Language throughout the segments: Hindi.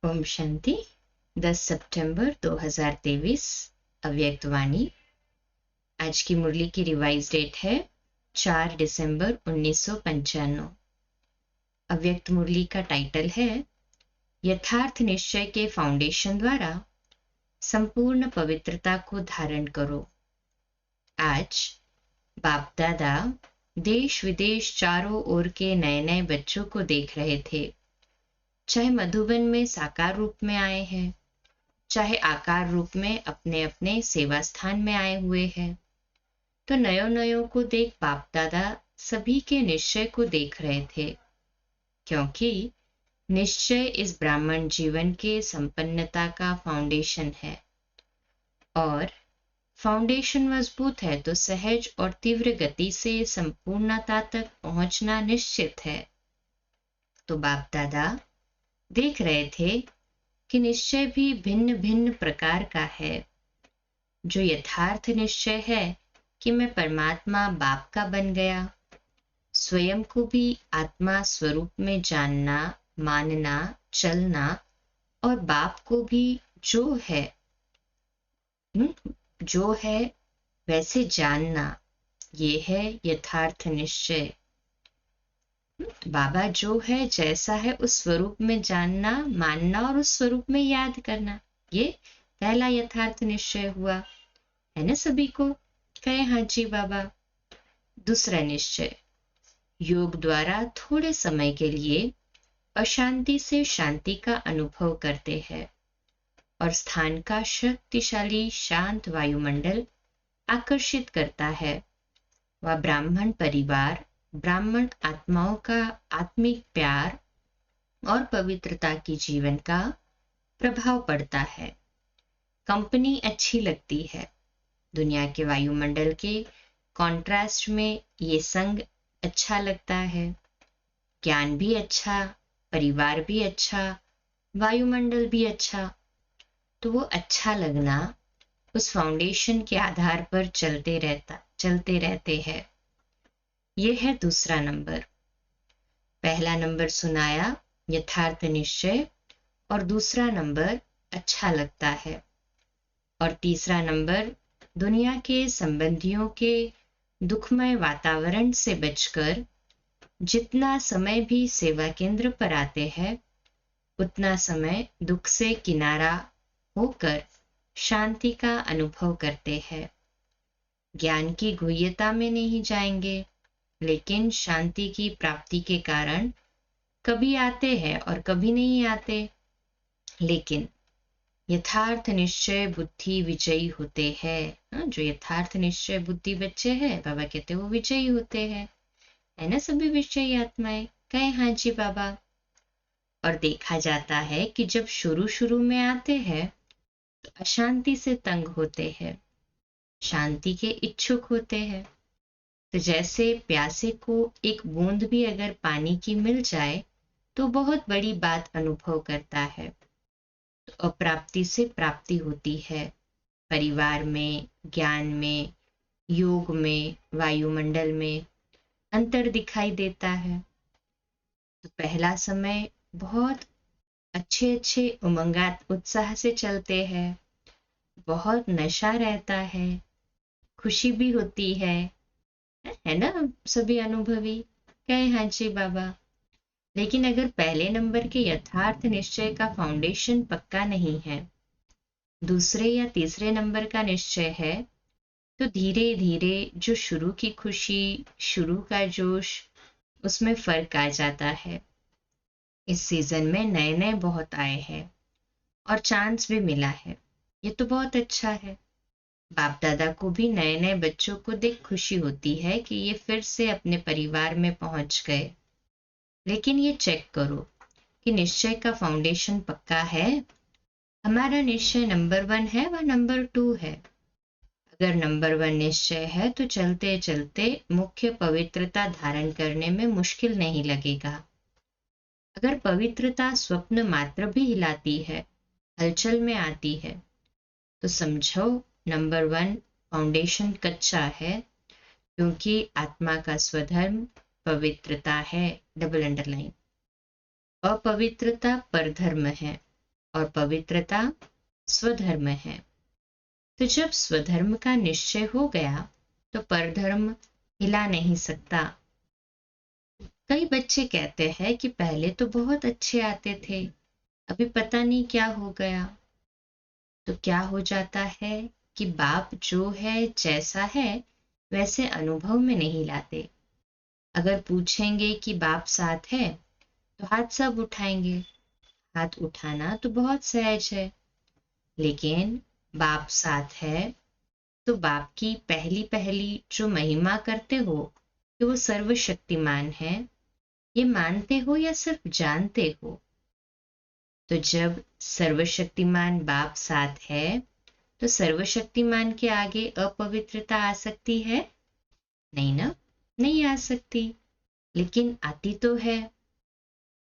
ओम शांति। 10 सितंबर 2023 अव्यक्त वाणी। आज की मुरली की रिवाइज डेट है 4 दिसंबर 1995। अव्यक्त मुरली का टाइटल है यथार्थ निश्चय के फाउंडेशन द्वारा संपूर्ण पवित्रता को धारण करो। आज बाप दादा देश विदेश चारों ओर के नए नए बच्चों को देख रहे थे, चाहे मधुबन में साकार रूप में आए हैं, चाहे आकार रूप में अपने अपने सेवा स्थान में आए हुए हैं। तो नयो नयो को देख बाप दादा सभी के निश्चय को देख रहे थे, क्योंकि निश्चय इस ब्राह्मण जीवन के संपन्नता का फाउंडेशन है, और फाउंडेशन मजबूत है तो सहज और तीव्र गति से संपूर्णता तक पहुंचना निश्चित है। तो बाप दादा देख रहे थे कि निश्चय भी भिन्न भिन्न प्रकार का है। जो यथार्थ निश्चय है कि मैं परमात्मा बाप का बन गया, स्वयं को भी आत्मा स्वरूप में जानना, मानना, चलना, और बाप को भी जो है वैसे जानना, ये है यथार्थ निश्चय। बाबा जो है जैसा है उस स्वरूप में जानना, मानना और उस स्वरूप में याद करना, ये पहला यथार्थ निश्चय हुआ, है ना सभी को? कहे हाँ जी बाबा। दूसरा निश्चय, योग द्वारा थोड़े समय के लिए अशांति से शांति का अनुभव करते हैं और स्थान का शक्तिशाली शांत वायुमंडल आकर्षित करता है। वह ब्राह्मण परिवार, ब्राह्मण आत्माओं का आत्मिक प्यार और पवित्रता की जीवन का प्रभाव पड़ता है। कंपनी अच्छी लगती है। दुनिया के वायुमंडल के कॉन्ट्रास्ट में ये संग अच्छा लगता है। ज्ञान भी अच्छा, परिवार भी अच्छा, वायुमंडल भी अच्छा। तो वो अच्छा लगना उस फाउंडेशन के आधार पर चलते रहते हैं। ये है दूसरा नंबर। पहला नंबर सुनाया यथार्थ निश्चय, और दूसरा नंबर अच्छा लगता है, और तीसरा नंबर दुनिया के संबंधियों के दुखमय वातावरण से बचकर जितना समय भी सेवा केंद्र पर आते हैं, उतना समय दुख से किनारा होकर शांति का अनुभव करते हैं। ज्ञान की गुह्यता में नहीं जाएंगे, लेकिन शांति की प्राप्ति के कारण कभी आते हैं और कभी नहीं आते। लेकिन यथार्थ निश्चय बुद्धि विजयी होते हैं। जो यथार्थ निश्चय बुद्धि बच्चे हैं, बाबा कहते हैं वो विजयी होते हैं, है ना सभी विजयी आत्माएं? कहे हाँ जी बाबा। और देखा जाता है कि जब शुरू शुरू में आते हैं तो अशांति से तंग होते हैं, शांति के इच्छुक होते हैं। तो जैसे प्यासे को एक बूंद भी अगर पानी की मिल जाए तो बहुत बड़ी बात अनुभव करता है। तो अप्राप्ति से प्राप्ति होती है। परिवार में, ज्ञान में, योग में, वायुमंडल में अंतर दिखाई देता है। तो पहला समय बहुत अच्छे उमंगात उत्साह से चलते हैं, बहुत नशा रहता है, खुशी भी होती है ना सभी अनुभवी? कहे हाँ जी बाबा। लेकिन अगर पहले नंबर के यथार्थ निश्चय का फाउंडेशन पक्का नहीं है, दूसरे या तीसरे नंबर का निश्चय है, तो धीरे धीरे जो शुरू की खुशी, शुरू का जोश, उसमें फर्क आ जाता है। इस सीजन में नए नए बहुत आए हैं और चांस भी मिला है, ये तो बहुत अच्छा है। बाप दादा को भी नए नए बच्चों को देख खुशी होती है कि ये फिर से अपने परिवार में पहुंच गए। लेकिन ये चेक करो कि निश्चय का फाउंडेशन पक्का है। हमारा निश्चय नंबर 1 है व नंबर 2 है। अगर नंबर 1 निश्चय है तो चलते चलते मुख्य पवित्रता धारण करने में मुश्किल नहीं लगेगा। अगर पवित्रता स्वप्न मात्र भी हिलाती है, हलचल में आती है, तो समझो नंबर 1 फाउंडेशन कच्चा है, क्योंकि आत्मा का स्वधर्म पवित्रता है। Double underline. अपवित्रता परधर्म है। और पवित्रता स्वधर्म है। तो जब स्वधर्म का निश्चय हो गया तो परधर्म हिला नहीं सकता। कई बच्चे कहते हैं कि पहले तो बहुत अच्छे आते थे, अभी पता नहीं क्या हो गया। तो क्या हो जाता है कि बाप जो है जैसा है वैसे अनुभव में नहीं लाते। अगर पूछेंगे कि बाप साथ है तो हाथ सब उठाएंगे। हाथ उठाना तो बहुत सहज है, लेकिन बाप साथ है तो बाप की पहली पहली जो महिमा करते हो कि वो सर्वशक्तिमान है, ये मानते हो या सिर्फ जानते हो? तो जब सर्वशक्तिमान बाप साथ है तो सर्वशक्तिमान के आगे अपवित्रता आ सकती है? नहीं ना, नहीं आ सकती। लेकिन आती तो है।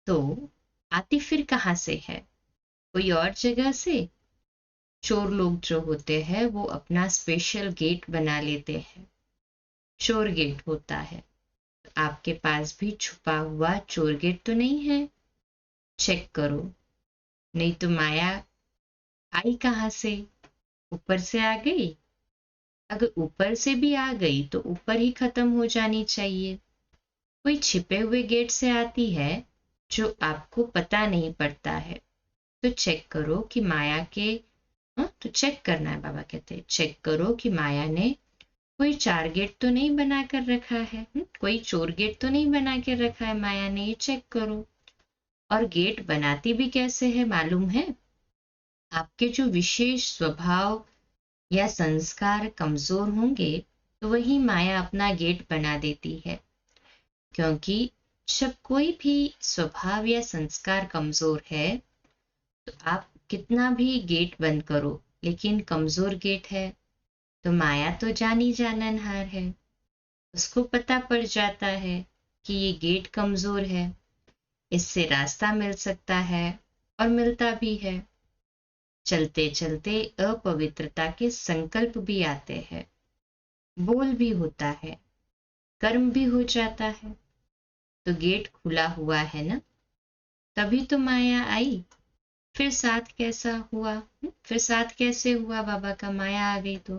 तो आती फिर कहाँ से है? कोई और जगह से। चोर लोग जो होते हैं वो अपना स्पेशल गेट बना लेते हैं, चोर गेट होता है। आपके पास भी छुपा हुआ चोर गेट तो नहीं है? चेक करो। नहीं तो माया आई कहाँ से? ऊपर से आ गई? अगर ऊपर से भी आ गई तो ऊपर ही खत्म हो जानी चाहिए। कोई छिपे हुए गेट से आती है जो आपको पता नहीं पड़ता है। तो चेक करो कि माया के तो चेक करना है, बाबा कहते हैं चेक करो कि माया ने कोई चार गेट तो नहीं बना कर रखा है। कोई चोर गेट तो नहीं बना कर रखा है माया ने, ये चेक करो। और गेट बनाती भी कैसे है मालूम है? आपके जो विशेष स्वभाव या संस्कार कमजोर होंगे तो वही माया अपना गेट बना देती है। क्योंकि जब कोई भी स्वभाव या संस्कार कमजोर है तो आप कितना भी गेट बंद करो, लेकिन कमजोर गेट है तो माया तो जानी जाननहार है। उसको पता पड़ जाता है कि ये गेट कमजोर है, इससे रास्ता मिल सकता है और मिलता भी है। चलते चलते अपवित्रता के संकल्प भी आते हैं, बोल भी होता है, कर्म भी हो जाता है। तो गेट खुला हुआ है ना, तभी तो माया आई। फिर साथ कैसा हुआ? फिर साथ कैसे हुआ बाबा का? माया आ गई तो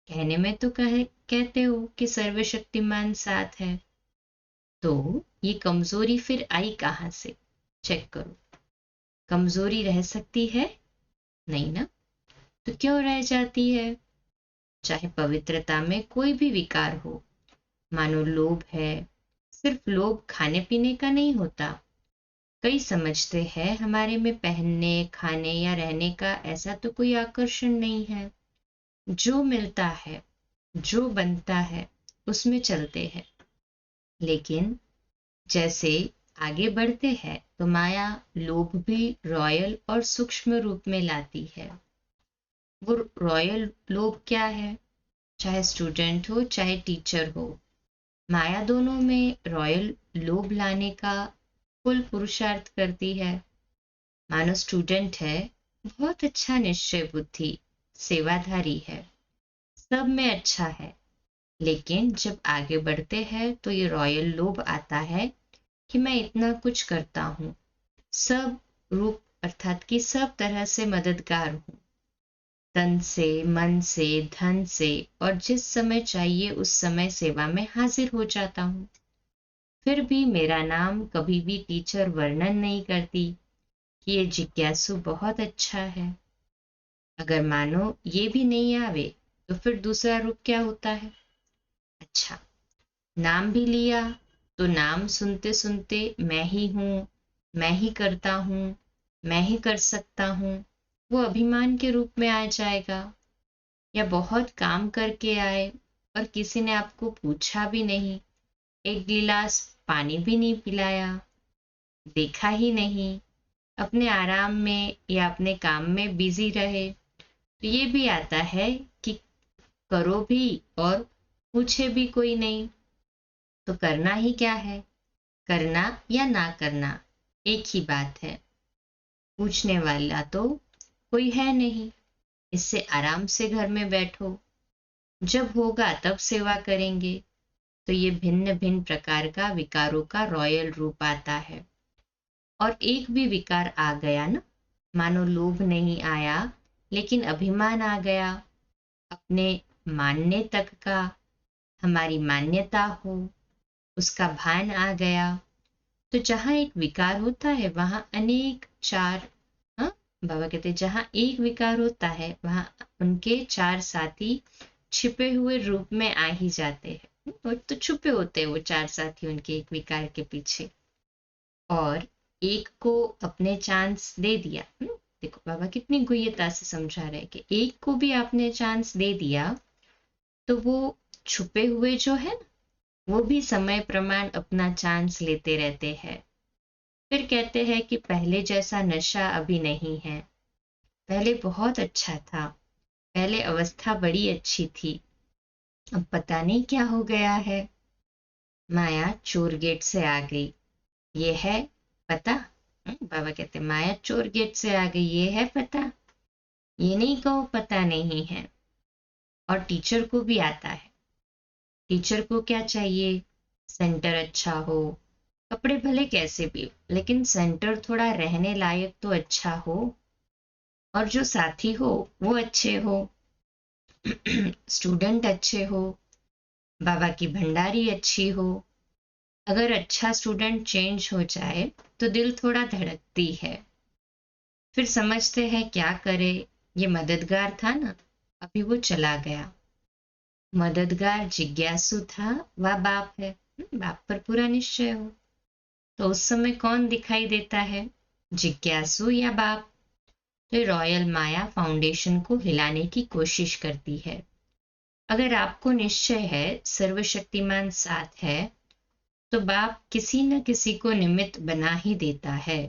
कहने में तो कहते हो कि सर्वशक्तिमान साथ है, तो ये कमजोरी फिर आई कहाँ से? चेक करो। कमजोरी रह सकती है? नहीं ना। तो क्यों रह जाती है? चाहे पवित्रता में कोई भी विकार हो, मानो लोभ है, सिर्फ लोभ खाने पीने का नहीं होता। कई समझते हैं हमारे में पहनने, खाने या रहने का ऐसा तो कोई आकर्षण नहीं है। जो मिलता है, जो बनता है, उसमें चलते हैं। लेकिन जैसे आगे बढ़ते हैं तो माया लोभ भी रॉयल और सूक्ष्म रूप में लाती है। वो रॉयल लोभ क्या है? चाहे स्टूडेंट हो चाहे टीचर हो, माया दोनों में रॉयल लोभ लाने का फुल पुरुषार्थ करती है। मानो स्टूडेंट है, बहुत अच्छा निश्चय बुद्धि, सेवाधारी है, सब में अच्छा है। लेकिन जब आगे बढ़ते हैं तो ये रॉयल लोभ आता है कि मैं इतना कुछ करता हूँ, सब रूप अर्थात कि सब तरह से मददगार हूँ, तन से, मन से, धन से, और जिस समय चाहिए उस समय सेवा में हाजिर हो जाता हूँ। फिर भी मेरा नाम कभी भी टीचर वर्णन नहीं करती कि ये जिज्ञासु बहुत अच्छा है। अगर मानो ये भी नहीं आवे तो फिर दूसरा रूप क्या होता है? अच्छा, नाम भी लिया तो नाम सुनते सुनते मैं ही हूँ, मैं ही करता हूँ, मैं ही कर सकता हूँ, वो अभिमान के रूप में आ जाएगा। या बहुत काम करके आए और किसी ने आपको पूछा भी नहीं, एक गिलास पानी भी नहीं पिलाया, देखा ही नहीं, अपने आराम में या अपने काम में बिजी रहे, तो ये भी आता है कि करो भी और पूछे भी कोई नहीं। तो करना ही क्या है? करना या ना करना एक ही बात है। पूछने वाला तो कोई है नहीं, इससे आराम से घर में बैठो, जब होगा तब सेवा करेंगे। तो ये भिन्न भिन्न प्रकार का विकारों का रॉयल रूप आता है। और एक भी विकार आ गया ना मानो लोभ नहीं आया लेकिन अभिमान आ गया, अपने मानने तक का, हमारी मान्यता हो उसका भान आ गया। तो जहाँ एक विकार होता है वहां अनेक चार, हाँ, बाबा कहते हैं जहाँ एक विकार होता है वहां उनके चार साथी छिपे हुए रूप में आ ही जाते हैं। और तो छुपे होते हैं वो चार साथी उनके एक विकार के पीछे। और एक को अपने चांस दे दिया। देखो बाबा कितनी गुह्यता से समझा रहे हैं कि एक को भी आपने चांस दे दिया तो वो छुपे हुए जो है वो भी समय प्रमाण अपना चांस लेते रहते हैं। फिर कहते हैं कि पहले जैसा नशा अभी नहीं है, पहले बहुत अच्छा था, पहले अवस्था बड़ी अच्छी थी, अब पता नहीं क्या हो गया है। माया चोर गेट से आ गई, ये है पता। बाबा कहते माया चोर गेट से आ गई, ये है पता, ये नहीं कहो पता नहीं है। और टीचर को भी आता है। टीचर को क्या चाहिए? सेंटर अच्छा हो, कपड़े भले कैसे भी, लेकिन सेंटर थोड़ा रहने लायक तो अच्छा हो, और जो साथी हो वो अच्छे हो, स्टूडेंट अच्छे हो, बाबा की भंडारी अच्छी हो। अगर अच्छा स्टूडेंट चेंज हो जाए तो दिल थोड़ा धड़कती है। फिर समझते हैं क्या करे, ये मददगार था ना, अभी वो चला गया। मददगार जिज्ञासु था, वह बाप है। बाप पर पूरा निश्चय हो तो उस समय कौन दिखाई देता है, जिज्ञासु या बाप? तो रॉयल माया फाउंडेशन को हिलाने की कोशिश करती है। अगर आपको निश्चय है सर्वशक्तिमान साथ है तो बाप किसी न किसी को निमित्त बना ही देता है।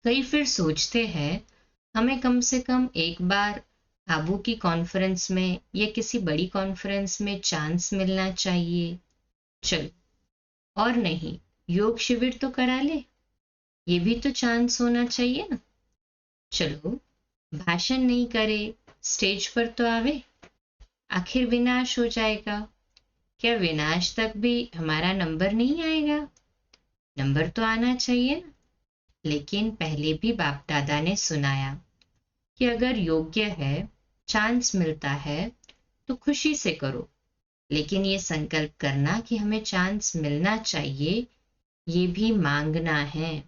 कई फिर सोचते हैं हमें कम से कम एक बार आबू की कॉन्फ्रेंस में या किसी बड़ी कॉन्फ्रेंस में चांस मिलना चाहिए। चलो, और नहीं योग शिविर तो करा ले, ये भी तो चांस होना चाहिए ना। चलो, भाषण नहीं करे, स्टेज पर तो आवे, आखिर विनाश हो जाएगा। क्या विनाश तक भी हमारा नंबर नहीं आएगा? नंबर तो आना चाहिए ना। लेकिन पहले भी बाप दादा ने सुनाया कि अगर योग्य है, चांस मिलता है तो खुशी से करो, लेकिन ये संकल्प करना कि हमें चांस मिलना चाहिए, ये भी मांगना है।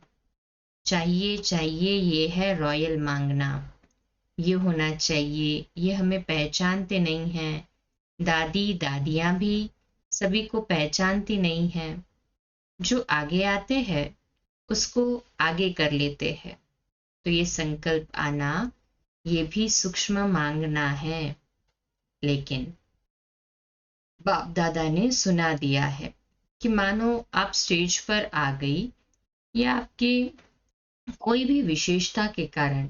चाहिए चाहिए ये है रॉयल मांगना। ये होना चाहिए, ये हमें पहचानते नहीं हैं। दादी दादियां भी सभी को पहचानती नहीं हैं। जो आगे आते हैं उसको आगे कर लेते हैं। तो ये संकल्प आना, ये भी सूक्ष्म मांगना है। लेकिन बाप दादा ने सुना दिया है कि मानो आप स्टेज पर आ गई या आपके कोई भी विशेषता के कारण,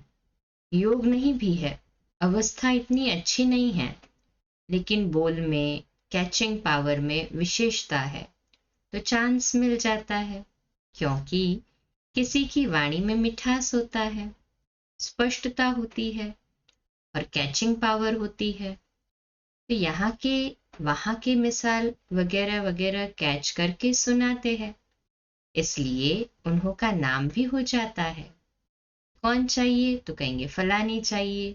योग नहीं भी है, अवस्था इतनी अच्छी नहीं है, लेकिन बोल में, कैचिंग पावर में विशेषता है, तो चांस मिल जाता है। क्योंकि किसी की वाणी में मिठास होता है, स्पष्टता होती है और कैचिंग पावर होती है। तो यहाँ के वहाँ के मिसाल वगैरह वगैरह कैच करके सुनाते हैं, इसलिए उन्हों का नाम भी हो जाता है। कौन चाहिए तो कहेंगे फलानी चाहिए,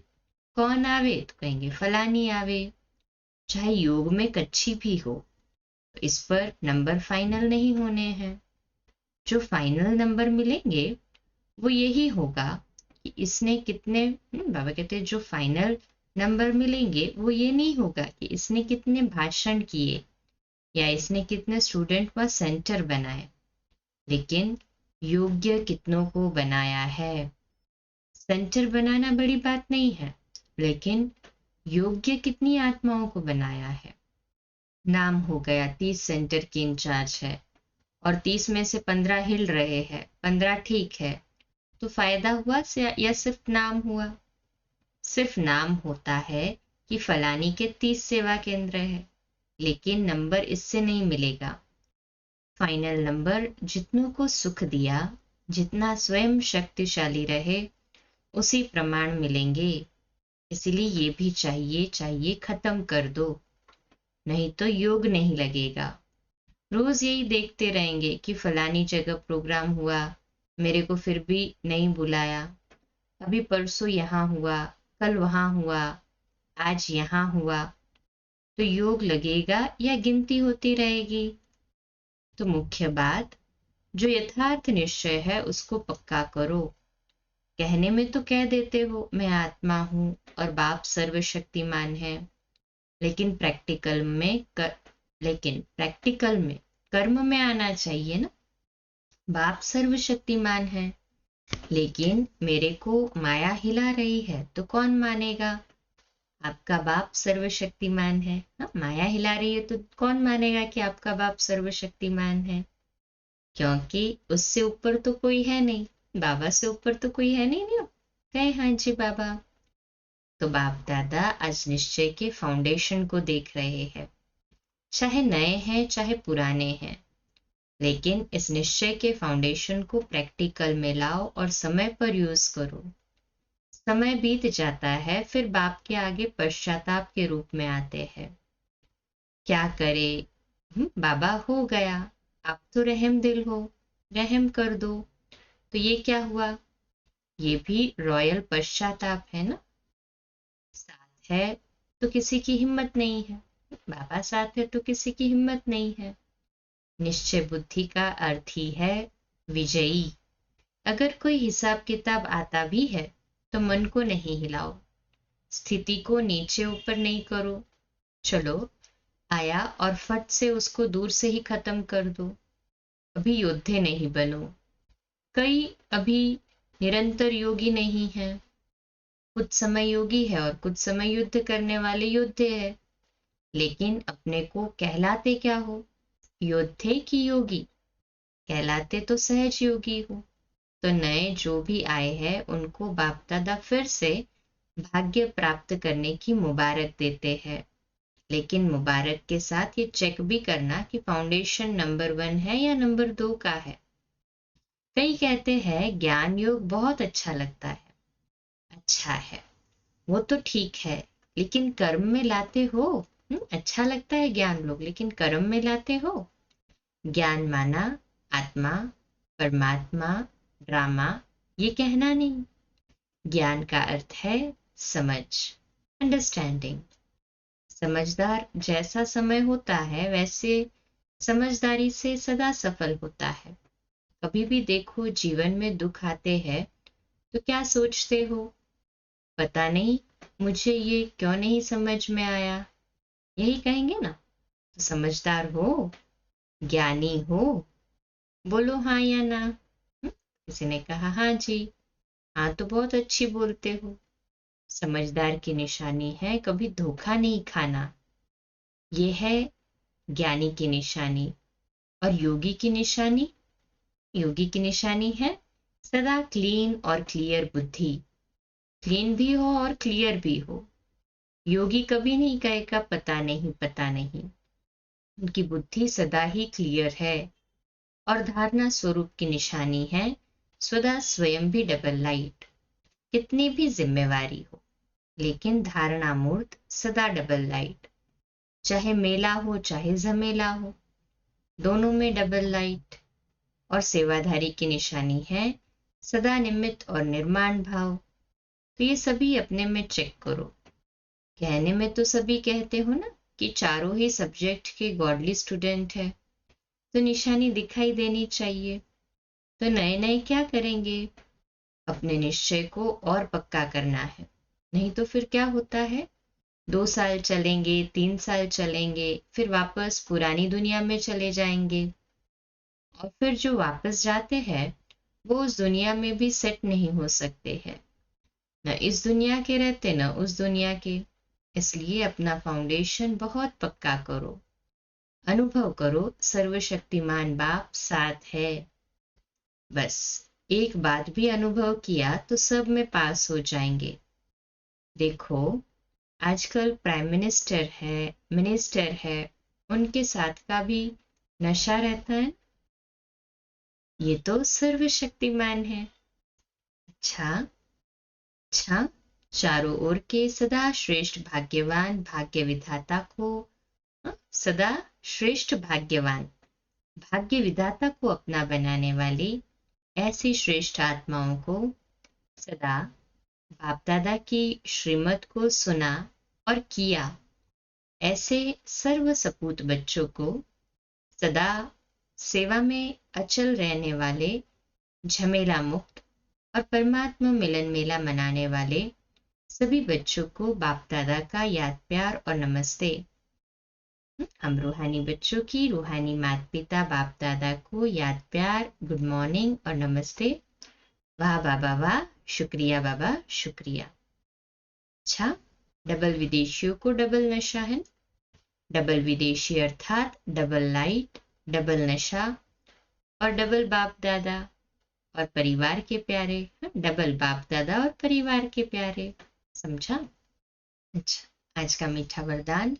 कौन आवे तो कहेंगे फलानी आवे। चाहे योग में कच्ची भी हो, तो इस पर नंबर फाइनल नहीं होने हैं। जो फाइनल नंबर मिलेंगे वो यही होगा कि इसने कितने, बाबा कहते हैं जो फाइनल नंबर मिलेंगे वो ये नहीं होगा कि इसने कितने भाषण किए या इसने कितने स्टूडेंट का सेंटर बनाए, लेकिन योग्य कितनों को बनाया है। सेंटर बनाना बड़ी बात नहीं है, लेकिन योग्य कितनी आत्माओं को बनाया है। नाम हो गया 30 सेंटर की इंचार्ज है और 30 में से 15 हिल रहे हैं, 15 ठीक है, तो फायदा हुआ या सिर्फ नाम हुआ? सिर्फ नाम होता है कि फलानी के 30 सेवा केंद्र है, लेकिन नंबर इससे नहीं मिलेगा। फाइनल नंबर जितनों को सुख दिया, जितना स्वयं शक्तिशाली रहे, उसी प्रमाण मिलेंगे। इसलिए ये भी चाहिए चाहिए खत्म कर दो, नहीं तो योग नहीं लगेगा। रोज यही देखते रहेंगे कि फलानी जगह प्रोग्राम हुआ, मेरे को फिर भी नहीं बुलाया, अभी परसों यहाँ हुआ, कल वहां हुआ, आज यहाँ हुआ, तो योग लगेगा या गिनती होती रहेगी? तो मुख्य बात, जो यथार्थ निश्चय है उसको पक्का करो। कहने में तो कह देते हो मैं आत्मा हूं और बाप सर्वशक्तिमान है, लेकिन प्रैक्टिकल में कर्म में आना चाहिए ना। बाप सर्वशक्तिमान है, लेकिन मेरे को माया हिला रही है तो कौन मानेगा? आपका बाप सर्वशक्तिमान है ना, माया हिला रही है तो कौन मानेगा कि आपका बाप सर्वशक्तिमान है? क्योंकि उससे ऊपर तो कोई है नहीं, बाबा से ऊपर तो कोई है नहीं ना। कहे हाँ जी बाबा। तो बाप दादा आज निश्चय के फाउंडेशन को देख रहे हैं, चाहे नए हैं चाहे पुराने हैं, लेकिन इस निश्चय के फाउंडेशन को प्रैक्टिकल में लाओ और समय पर यूज करो। समय बीत जाता है, फिर बाप के आगे पश्चाताप के रूप में आते हैं। क्या करे? बाबा हो गया, आप तो रहम दिल हो, रहम कर दो। तो ये क्या हुआ? ये भी रॉयल पश्चाताप है ना। साथ है तो किसी की हिम्मत नहीं है, बाबा साथ है तो किसी की हिम्मत नहीं है। निश्चय बुद्धि का अर्थ ही है विजयी। अगर कोई हिसाब किताब आता भी है तो मन को नहीं हिलाओ, स्थिति को नीचे ऊपर नहीं करो। चलो आया और फट से उसको दूर से ही खत्म कर दो। अभी योद्धे नहीं बनो। कई अभी निरंतर योगी नहीं है, कुछ समय योगी है और कुछ समय युद्ध करने वाले योद्धे है, लेकिन अपने को कहलाते क्या हो? योद्धे की योगी? कहलाते तो सहज योगी हो। तो नए जो भी आए हैं उनको बाप दादा फिर से भाग्य प्राप्त करने की मुबारक देते हैं, लेकिन मुबारक के साथ ये चेक भी करना कि फाउंडेशन नंबर 1 है या नंबर 2 का है। कई कहते हैं ज्ञान योग बहुत अच्छा लगता है। अच्छा है, वो तो ठीक है, लेकिन कर्म में लाते हो? अच्छा लगता है ज्ञान लोग, लेकिन कर्म में लाते हो? ज्ञान माना आत्मा, परमात्मा, ड्रामा, ये कहना नहीं। ज्ञान का अर्थ है समझ, अंडरस्टैंडिंग। समझदार जैसा समय होता है वैसे समझदारी से सदा सफल होता है। कभी भी देखो जीवन में दुख आते हैं तो क्या सोचते हो? पता नहीं मुझे ये क्यों नहीं समझ में आया, यही कहेंगे ना। तो समझदार हो, ज्ञानी हो, बोलो हाँ या ना। किसी ने कहा हाँ जी, हाँ तो बहुत अच्छी बोलते हो। समझदार की निशानी है कभी धोखा नहीं खाना, ये है ज्ञानी की निशानी। और योगी की निशानी? योगी की निशानी है सदा क्लीन और क्लियर बुद्धि। क्लीन भी हो और क्लियर भी हो। योगी कभी नहीं कहेगा पता नहीं पता नहीं। उनकी बुद्धि सदा ही क्लियर है। और धारणा स्वरूप की निशानी है सदा स्वयं भी डबल लाइट। कितनी भी जिम्मेवारी हो, लेकिन धारणा मूर्त सदा डबल लाइट। चाहे मेला हो चाहे झमेला हो, दोनों में डबल लाइट। और सेवाधारी की निशानी है सदा निमित्त और निर्माण भाव। तो ये सभी अपने में चेक करो। कहने में तो सभी कहते हो ना कि चारों ही सब्जेक्ट के गॉडली स्टूडेंट है, तो निशानी दिखाई देनी चाहिए। तो नए नए क्या करेंगे? अपने निश्चय को और पक्का करना है। नहीं तो फिर क्या होता है, 2 साल चलेंगे, 3 साल चलेंगे, फिर वापस पुरानी दुनिया में चले जाएंगे। और फिर जो वापस जाते हैं वो उस दुनिया में भी सेट नहीं हो सकते हैं, न इस दुनिया के रहते न उस दुनिया के। इसलिए अपना फाउंडेशन बहुत पक्का करो। अनुभव करो सर्वशक्तिमान बाप साथ है। बस एक बात भी अनुभव किया तो सब में पास हो जाएंगे। देखो आजकल प्राइम मिनिस्टर है, उनके साथ का भी नशा रहता है। ये तो सर्वशक्तिमान है। अच्छा अच्छा, चारों ओर के सदा श्रेष्ठ भाग्यवान भाग्य विधाता को, सदा श्रेष्ठ भाग्यवान भाग्य विधाता को अपना बनाने वाली ऐसी श्रेष्ठ आत्माओं को सदा बाप दादा की श्रीमत को सुना और किया, ऐसे सर्व सपूत बच्चों को सदा सेवा में अचल रहने वाले, झमेला मुक्त और परमात्मा मिलन मेला मनाने वाले सभी बच्चों को बाप दादा का याद प्यार और नमस्ते। हम रूहानी बच्चों की रूहानी माता पिता बाप दादा को याद प्यार, गुड मॉर्निंग और नमस्ते। वाह बाबा वाह, शुक्रिया बाबा शुक्रिया। अच्छा, डबल विदेशियों को डबल नशा है। डबल विदेशी अर्थात डबल लाइट, डबल नशा और डबल बाप दादा और परिवार के प्यारे। डबल बाप दादा और परिवार के प्यारे, समझा? अच्छा, आज का मीठा वरदान।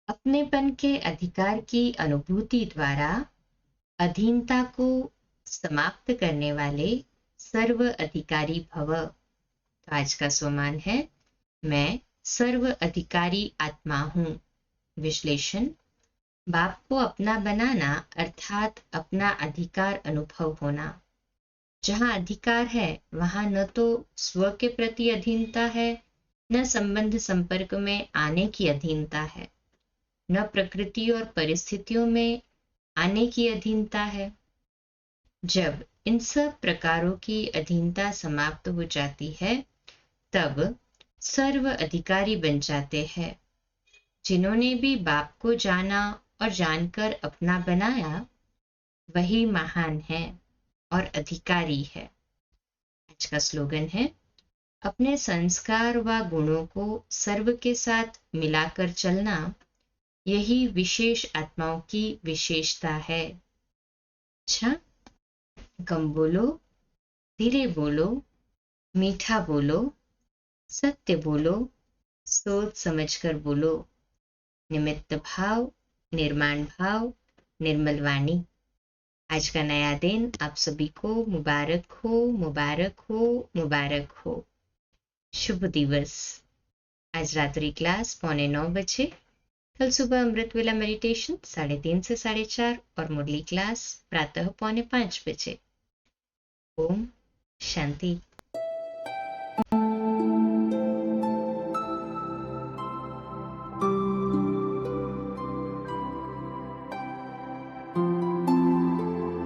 अपनेपन के अधिकार की अनुभूति द्वारा अधीनता को समाप्त करने वाले सर्व अधिकारी भव। तो आज का स्वमान है, मैं सर्व अधिकारी आत्मा हूं। विश्लेषण, बाप को अपना बनाना अर्थात अपना अधिकार अनुभव होना। जहां अधिकार है वहां न तो स्व के प्रति अधीनता है, न संबंध संपर्क में आने की अधीनता है, न प्रकृति और परिस्थितियों में आने की अधीनता है। जब इन सब प्रकारों की अधीनता समाप्त हो जाती है तब सर्व अधिकारी बन जाते हैं। जिन्होंने भी बाप को जाना और जानकर अपना बनाया वही महान है और अधिकारी है। आज का स्लोगन है, अपने संस्कार व गुणों को सर्व के साथ मिलाकर चलना यही विशेष आत्माओं की विशेषता है। अच्छा, कम बोलो, धीरे बोलो, मीठा बोलो, सत्य बोलो, सोच समझकर बोलो। निमित्त भाव, निर्माण भाव, निर्मल वाणी। आज का नया दिन आप सभी को मुबारक हो, मुबारक हो, मुबारक हो। शुभ दिवस। आज रात्रि क्लास 8:45 बजे, कल सुबह अमृत वेला मेडिटेशन 3:30 से 4:30 और मुरली क्लास प्रातः 4:45 बजे। ओम शांति।